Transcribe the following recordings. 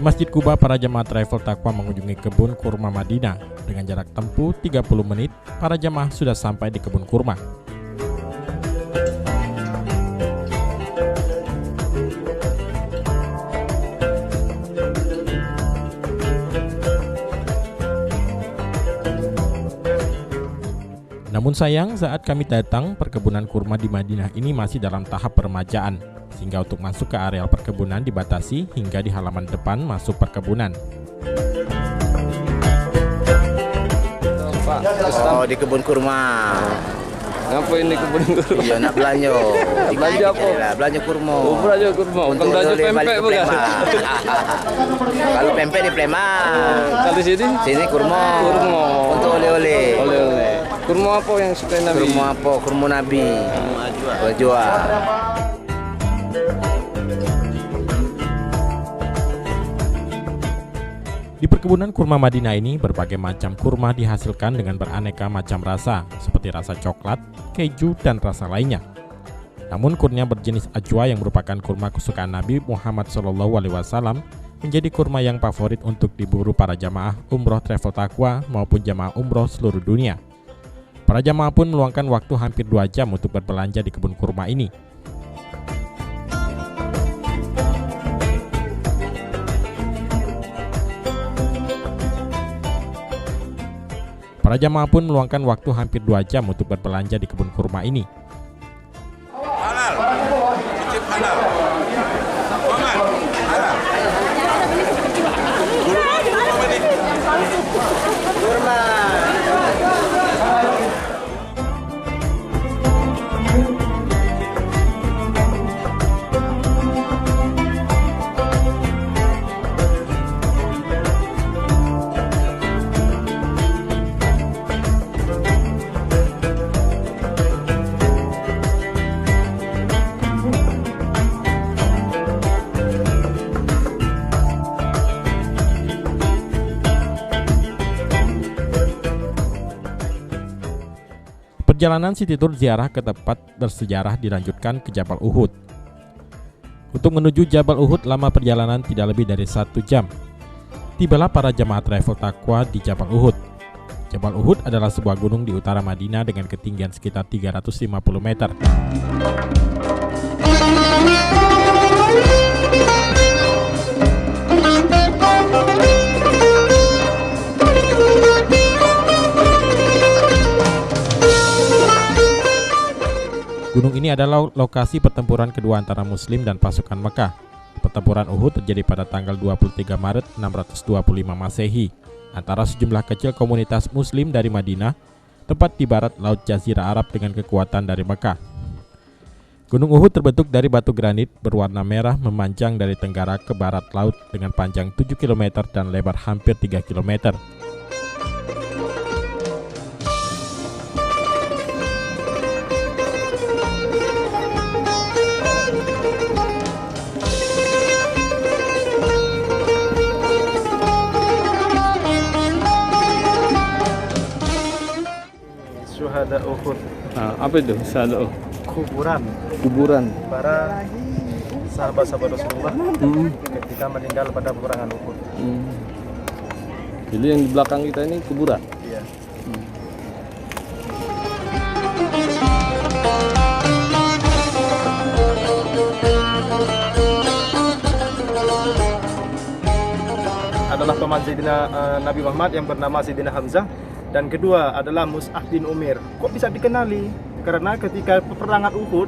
Masjid Quba, para jemaah travel Taqwa mengunjungi kebun kurma Madinah. Dengan jarak tempuh 30 menit, para jemaah sudah sampai di kebun kurma. Namun sayang, saat kami datang, perkebunan kurma di Madinah ini masih dalam tahap peremajaan, sehingga untuk masuk ke areal perkebunan dibatasi hingga di halaman depan masuk perkebunan. Oh, di kebun kurma. Ngapain di kebun kurma? Iya, nak belanja. Belanja apa? Belanja kurma. Oh, belanja kurma. Bukan belanja pempek bukan? Kalau pempek di Pleman. Kalau sini? Sini kurma. Kurma. Untuk oleh-oleh. Oleh-oleh. Kurma apa yang suka Nabi? Kurma apa? Kurma Nabi. Jual. Di perkebunan kurma Madinah ini, berbagai macam kurma dihasilkan dengan beraneka macam rasa, seperti rasa coklat, keju, dan rasa lainnya. Namun kurma berjenis ajwa yang merupakan kurma kesukaan Nabi Muhammad SAW menjadi kurma yang favorit untuk diburu para jamaah umroh travel Taqwa maupun jamaah umroh seluruh dunia. Para jamaah pun meluangkan waktu hampir 2 jam untuk berbelanja di kebun kurma ini. Para jamaah pun meluangkan waktu hampir 2 jam untuk berbelanja di kebun kurma ini. Halal, cicip halal. Muhammad, halal. Kurma. Perjalanan City Tour ziarah ke tempat bersejarah dilanjutkan ke Jabal Uhud. Untuk menuju Jabal Uhud, lama perjalanan tidak lebih dari 1 jam. Tibalah para jamaah travel Taqwa di Jabal Uhud. Jabal Uhud adalah sebuah gunung di utara Madinah dengan ketinggian sekitar 350 meter. Gunung ini adalah lokasi pertempuran kedua antara Muslim dan pasukan Mekah. Pertempuran Uhud terjadi pada tanggal 23 Maret 625 Masehi antara sejumlah kecil komunitas Muslim dari Madinah, tepat di barat Laut Jazirah Arab dengan kekuatan dari Mekah. Gunung Uhud terbentuk dari batu granit berwarna merah memanjang dari tenggara ke barat laut dengan panjang 7 km dan lebar hampir 3 km. Syuhada Uhud. Apa itu? Syuhada kuburan Para sahabat-sahabat Rasulullah ketika meninggal pada peperangan Uhud. Jadi yang di belakang kita ini kuburan. Iya. Adalah paman Sayyidina Nabi Muhammad yang bernama Sayyidina Hamzah, dan kedua adalah Mus'ab bin Umair. Kok bisa dikenali? Karena ketika peperangan Uhud,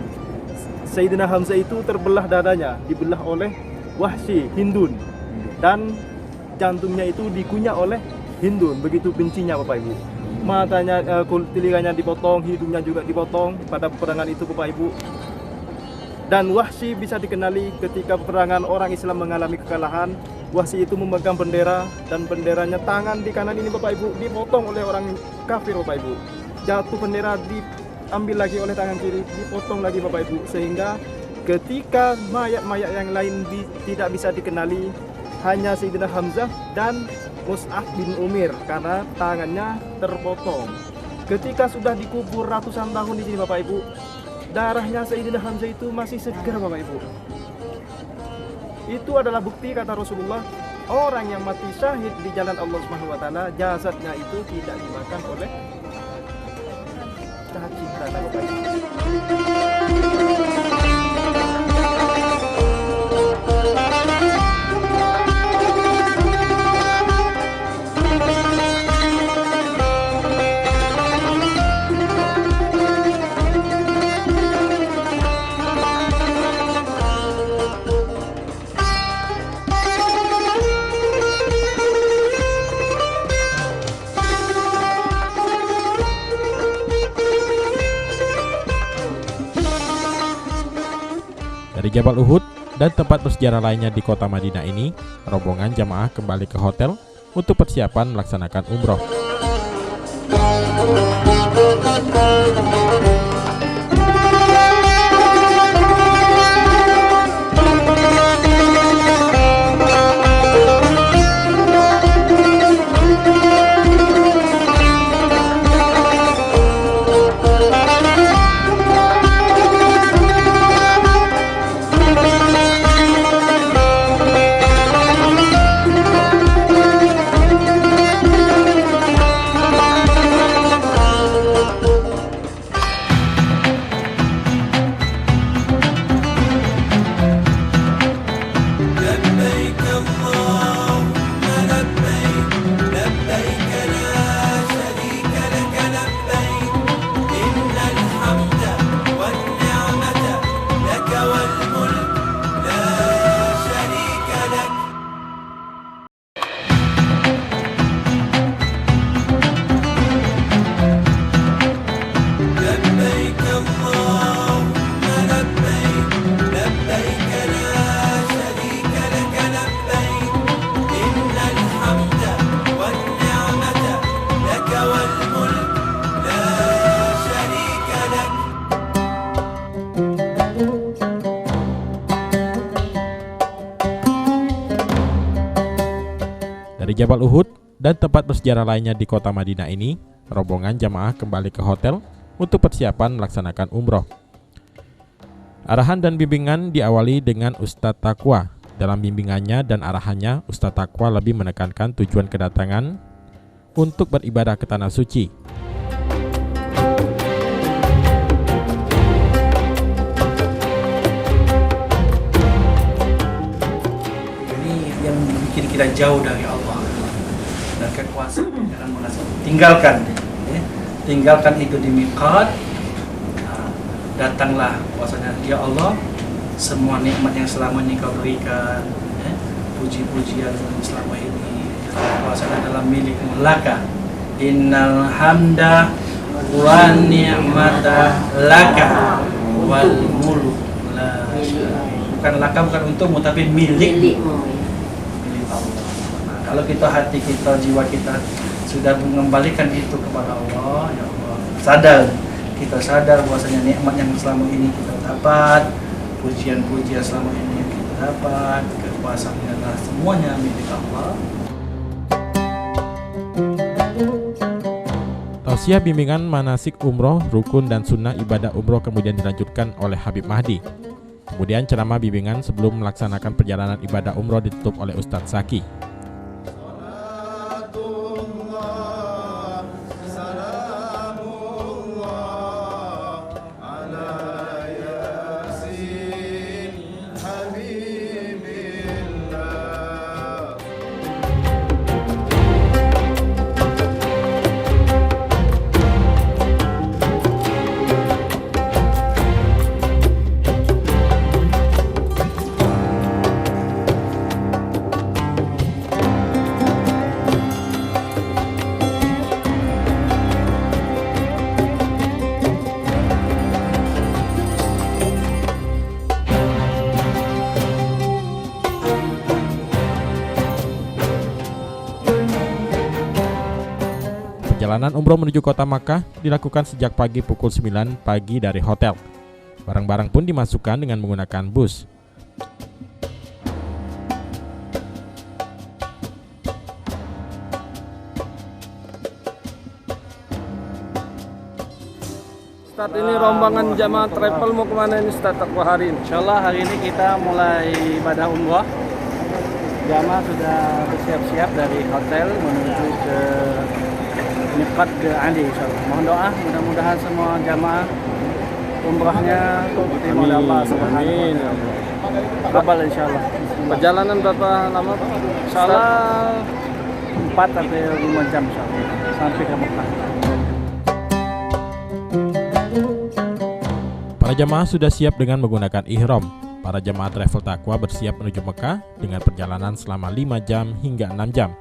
Sayyidina Hamzah itu terbelah dadanya, dibelah oleh Wahsy, Hindun, dan jantungnya itu dikunyah oleh Hindun. Begitu bencinya Bapak Ibu. Matanya, telinganya dipotong, hidungnya juga dipotong pada peperangan itu Bapak Ibu. Dan Wahsy bisa dikenali ketika peperangan orang Islam mengalami kekalahan. Wahsy itu memegang bendera, dan benderanya tangan di kanan ini Bapak Ibu dipotong oleh orang kafir Bapak Ibu. Jatuh bendera, diambil lagi oleh tangan kiri, dipotong lagi Bapak Ibu. Sehingga ketika mayat-mayat yang lain tidak bisa dikenali, hanya Sayyidina Hamzah dan Mus'ab bin Umair karena tangannya terpotong. Ketika sudah dikubur ratusan tahun di sini Bapak Ibu, darahnya Sayyidina Hamzah itu masih segar Bapak Ibu. Itu adalah bukti kata Rasulullah orang yang mati syahid di jalan Allah Subhanahu wa taala, jasadnya itu tidak dimakan oleh cacing tanah lokasi. Dari Jabal Uhud dan tempat bersejarah lainnya di kota Madinah ini, rombongan jamaah kembali ke hotel untuk persiapan melaksanakan umroh. Dari Jabal Uhud dan tempat bersejarah lainnya di kota Madinah ini, rombongan jamaah kembali ke hotel untuk persiapan melaksanakan umroh. Arahan dan bimbingan diawali dengan Ustadz Taqwa. Dalam bimbingannya dan arahannya, Ustadz Taqwa lebih menekankan tujuan kedatangan untuk beribadah ke Tanah Suci. Ini yang bikin kita jauh dari Allah dan kekuasaan dengan tinggalkan itu di miqat. Datanglah puasanya, ya Allah, semua nikmat yang selama ini kau berikan, puji-pujian selama ini, puasanya adalah milikmu. Laka innal hamda wa ni'mata laka wal mulk la syarika. Bukan laka, bukan untukmu, tapi milik Allah. Nah, kalau kita, hati kita, jiwa kita sudah mengembalikan itu kepada Allah, ya Allah, kita sadar bahwasanya nikmat yang selama ini kita dapat, pujian-pujian selama ini yang kita dapat, kekuasaan adalah semuanya milik Allah. Tausiah bimbingan manasik umroh, rukun dan sunnah ibadah umroh kemudian dilanjutkan oleh Habib Mahdi. Kemudian ceramah bimbingan sebelum melaksanakan perjalanan ibadah umroh ditutup oleh Ustadz Zaki. Perjalanan umroh menuju kota Makkah dilakukan sejak pagi pukul 9 pagi dari hotel. Barang-barang pun dimasukkan dengan menggunakan bus. Ustadz, ini rombongan jamaah travel mau kemana ini Ustadz Taqwa hari ini? Insyaallah hari ini kita mulai ibadah umrah Jamaah sudah bersiap-siap dari hotel menuju ke Miqat Ali, insyaallah. Mohon doa mudah-mudahan semua jamaah umrahnya diterima oleh Allah Subhanahu wa taala. Kabul insyaallah. Perjalanan berapa lama, Pak? Insyaallah 4 sampai 5 jam insyaallah sampai ke Mekah. Para jamaah sudah siap dengan menggunakan ihram. Para jamaah travel Taqwa bersiap menuju Mekah dengan perjalanan selama 5 jam hingga 6 jam.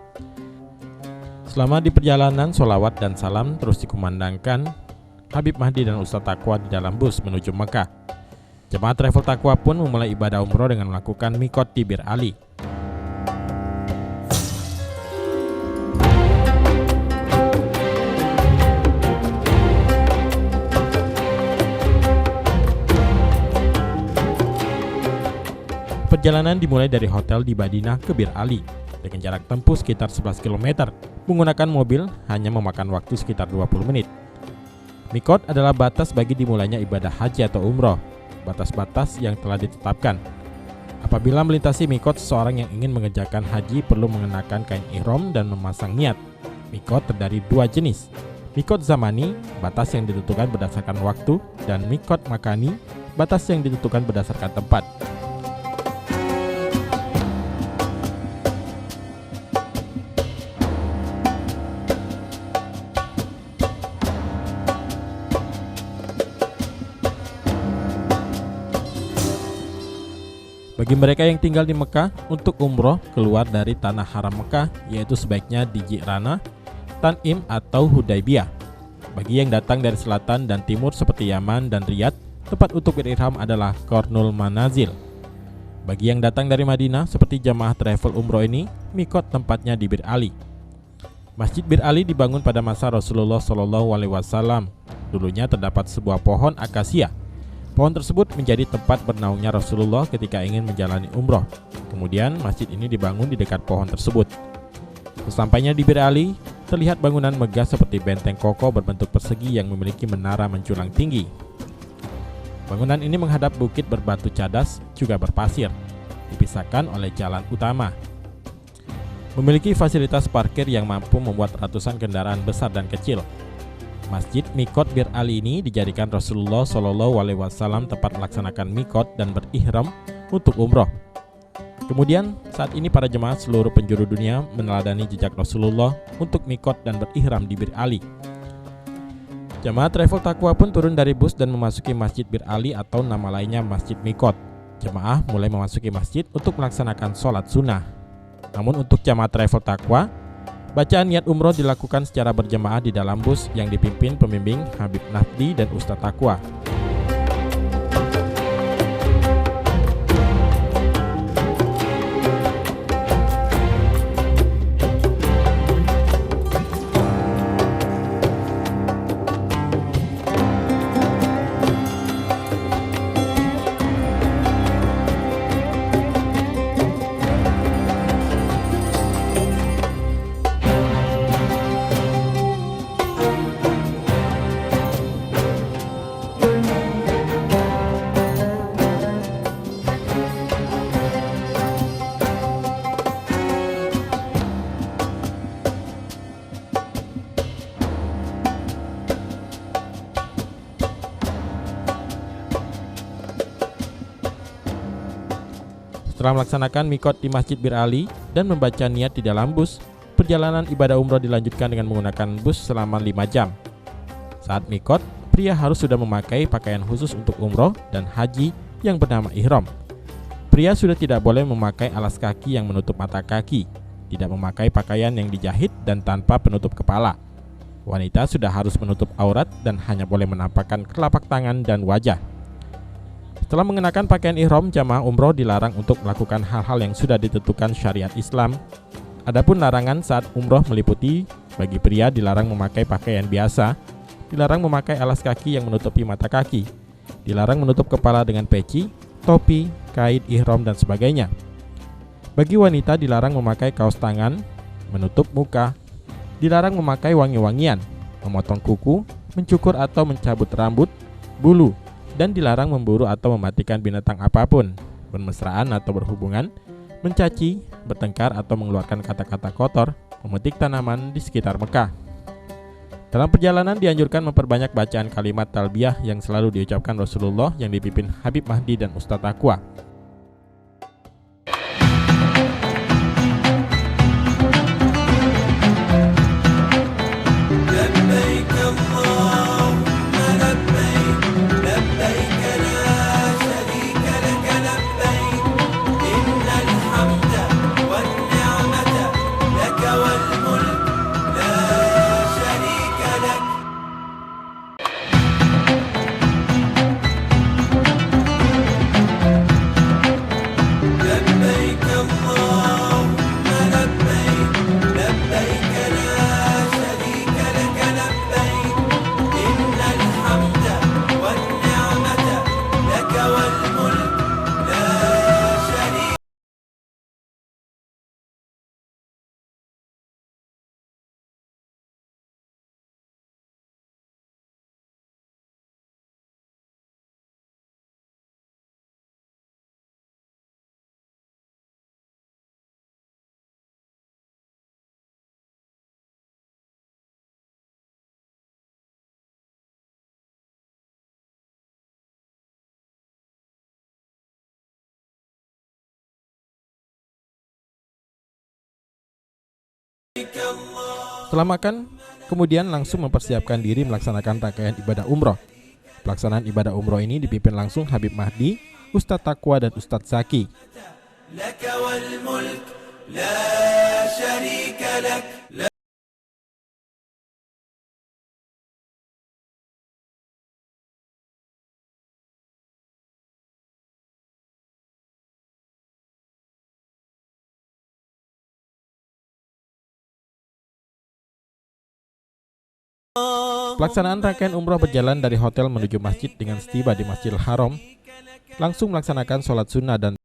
Selama di perjalanan, sholawat dan salam terus dikumandangkan Habib Mahdi dan Ustadz Taqwa di dalam bus menuju Mekah. Jemaah travel Taqwa pun memulai ibadah umroh dengan melakukan mikot di Bir Ali. Perjalanan dimulai dari hotel di Madinah ke Bir Ali dengan jarak tempuh sekitar 11 km. Menggunakan mobil hanya memakan waktu sekitar 20 menit. Mikot adalah batas bagi dimulainya ibadah haji atau umroh, batas-batas yang telah ditetapkan. Apabila melintasi mikot, seseorang yang ingin mengerjakan haji perlu mengenakan kain ihram dan memasang niat. Mikot terdiri 2 jenis. Mikot zamani, batas yang ditentukan berdasarkan waktu, dan mikot makani, batas yang ditentukan berdasarkan tempat. Bagi mereka yang tinggal di Mekah, untuk umroh keluar dari tanah haram Mekah, yaitu sebaiknya di Ji'rana, Tan'im atau Hudaybiyah. Bagi yang datang dari selatan dan timur seperti Yaman dan Riyadh, tempat untuk berihram adalah Qarnul Manazil. Bagi yang datang dari Madinah seperti jamaah travel umroh ini, mikot tempatnya di Bir Ali. Masjid Bir Ali dibangun pada masa Rasulullah SAW. Dulunya terdapat sebuah pohon akasia. Pohon tersebut menjadi tempat bernaungnya Rasulullah ketika ingin menjalani umroh. Kemudian masjid ini dibangun di dekat pohon tersebut. Sesampainya di Bir Ali, terlihat bangunan megah seperti benteng kokoh berbentuk persegi yang memiliki menara menjulang tinggi. Bangunan ini menghadap bukit berbatu cadas, juga berpasir, dipisahkan oleh jalan utama. Memiliki fasilitas parkir yang mampu membuat ratusan kendaraan besar dan kecil. Masjid Mikot Bir Ali ini dijadikan Rasulullah SAW tempat melaksanakan mikot dan berihram untuk umroh. Kemudian saat ini para jemaah seluruh penjuru dunia meneladani jejak Rasulullah untuk mikot dan berihram di Bir Ali. Jemaah travel Taqwa pun turun dari bus dan memasuki Masjid Bir Ali atau nama lainnya Masjid Mikot. Jemaah mulai memasuki masjid untuk melaksanakan sholat sunnah. Namun untuk jemaah travel Taqwa, bacaan niat umroh dilakukan secara berjemaah di dalam bus yang dipimpin pembimbing Habib Mahdi dan Ustadz Taqwa. Setelah melaksanakan mikot di Masjid Bir Ali dan membaca niat di dalam bus, perjalanan ibadah umroh dilanjutkan dengan menggunakan bus selama 5 jam. Saat mikot, pria harus sudah memakai pakaian khusus untuk umroh dan haji yang bernama ihram. Pria sudah tidak boleh memakai alas kaki yang menutup mata kaki, tidak memakai pakaian yang dijahit dan tanpa penutup kepala. Wanita sudah harus menutup aurat dan hanya boleh menampakkan telapak tangan dan wajah. Setelah mengenakan pakaian ihram, jamaah umroh dilarang untuk melakukan hal-hal yang sudah ditentukan syariat Islam. Adapun larangan saat umroh meliputi, bagi pria dilarang memakai pakaian biasa, dilarang memakai alas kaki yang menutupi mata kaki, dilarang menutup kepala dengan peci, topi, kait ihram dan sebagainya. Bagi wanita dilarang memakai kaos tangan, menutup muka, dilarang memakai wangi-wangian, memotong kuku, mencukur atau mencabut rambut, bulu, dan dilarang memburu atau mematikan binatang apapun, bermesraan atau berhubungan, mencaci, bertengkar atau mengeluarkan kata-kata kotor, memetik tanaman di sekitar Mekah. Dalam perjalanan dianjurkan memperbanyak bacaan kalimat talbiyah yang selalu diucapkan Rasulullah yang dipimpin Habib Mahdi dan Ustadz Taqwa. Setelah makan, kemudian langsung mempersiapkan diri melaksanakan rangkaian ibadah umroh. Pelaksanaan ibadah umroh ini dipimpin langsung Habib Mahdi, Ustadz Taqwa dan Ustadz Zaki. Pelaksanaan rangkaian umroh berjalan dari hotel menuju masjid dengan setiba di Masjidil Haram, langsung melaksanakan sholat sunnah dan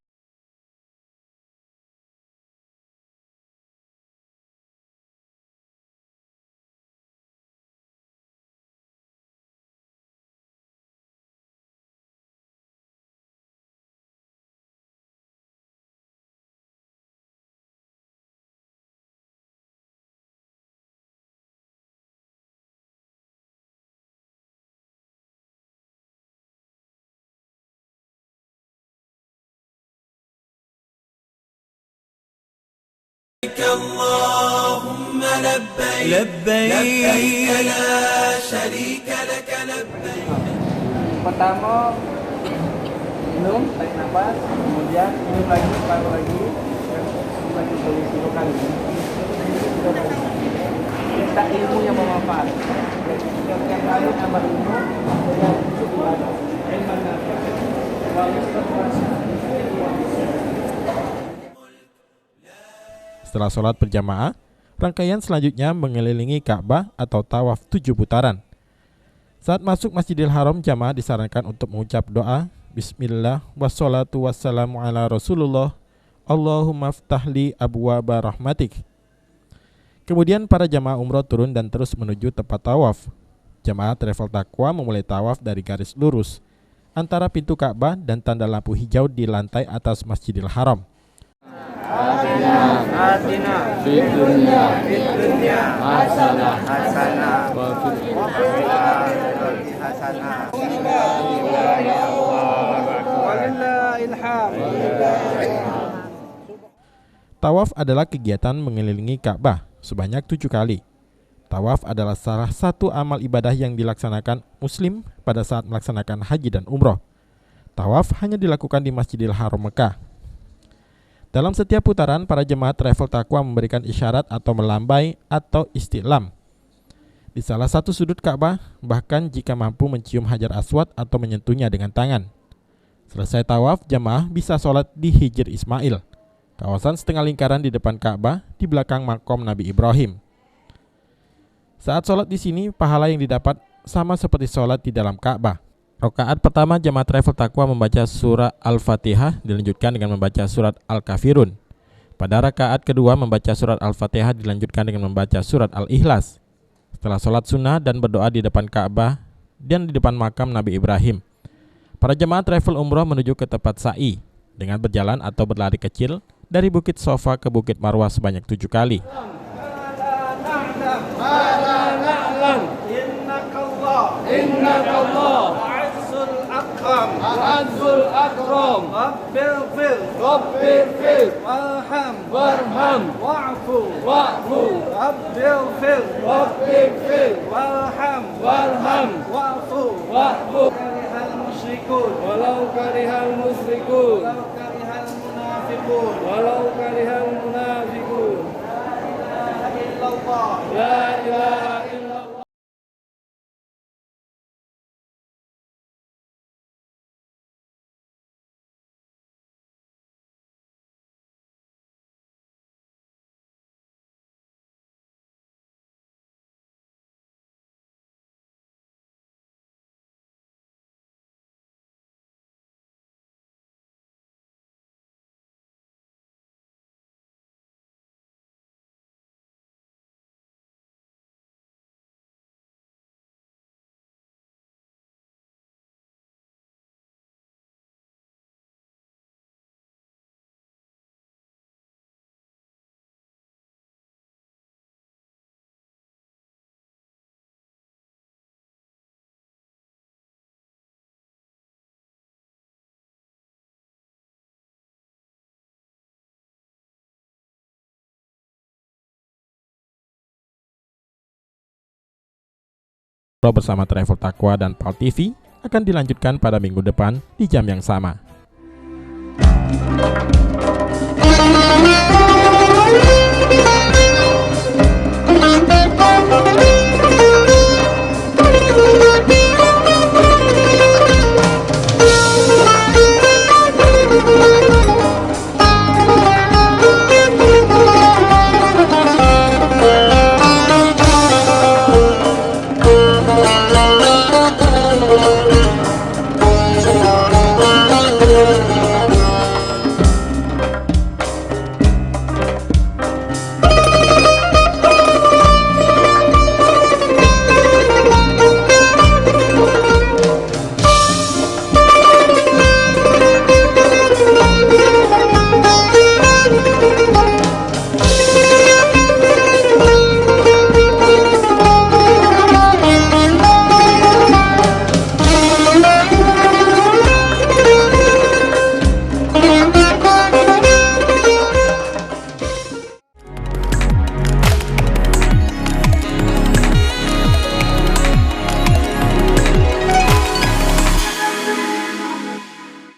Allahumma labbaik labbaik la syarika lak labbaik. Pertama minum, tarik nafas, kemudian minum lagi, baru lagi, lagi boleh 10 kali. Kita ilmu yang bermanfaat. Setiap kali nambah ilmu, dengan itu ibadah. Ilmu setelah sholat berjamaah, rangkaian selanjutnya mengelilingi Ka'bah atau tawaf 7 putaran. Saat masuk Masjidil Haram, jamaah disarankan untuk mengucap doa Bismillah wassalatu wassalamu ala Rasulullah Allahumma ftahli abwaba rahmatik. Kemudian para jamaah umroh turun dan terus menuju tempat tawaf. Jamaah Travel Taqwa memulai tawaf dari garis lurus antara pintu Ka'bah dan tanda lampu hijau di lantai atas Masjidil Haram. Atina fid dunya hasanah wa fil akhirati hasanah. Tawaf adalah kegiatan mengelilingi Ka'bah sebanyak 7 kali. Tawaf adalah salah satu amal ibadah yang dilaksanakan Muslim pada saat melaksanakan haji dan umroh. Tawaf hanya dilakukan di Masjidil Haram Mekah. Dalam setiap putaran, para jemaah Travel Taqwa memberikan isyarat atau melambai atau istilam di salah satu sudut Ka'bah, bahkan jika mampu mencium Hajar Aswad atau menyentuhnya dengan tangan. Selesai tawaf, jemaah bisa sholat di Hijr Ismail, kawasan setengah lingkaran di depan Ka'bah di belakang makom Nabi Ibrahim. Saat sholat di sini, pahala yang didapat sama seperti sholat di dalam Ka'bah. Rakaat pertama jamaah Travel Taqwa membaca surah Al-Fatihah, dilanjutkan dengan membaca surat Al-Kafirun. Pada rakaat kedua membaca surat Al-Fatihah dilanjutkan dengan membaca surat Al-Ikhlas. Setelah sholat sunnah dan berdoa di depan Ka'bah dan di depan makam Nabi Ibrahim, para jemaah travel umroh menuju ke tempat sa'i dengan berjalan atau berlari kecil Dari Bukit Sofa ke Bukit Marwah sebanyak 7 kali. Al-Azul Akram Rabbir fir Warham Wa'fu Rabbir fir Warham Wa'fu Karihal musyrikun Walau karihal musyrikun Walau karihal munafiqun La ilaha illallah. Bersama Travel Taqwa dan PAL TV akan dilanjutkan pada minggu depan di jam yang sama.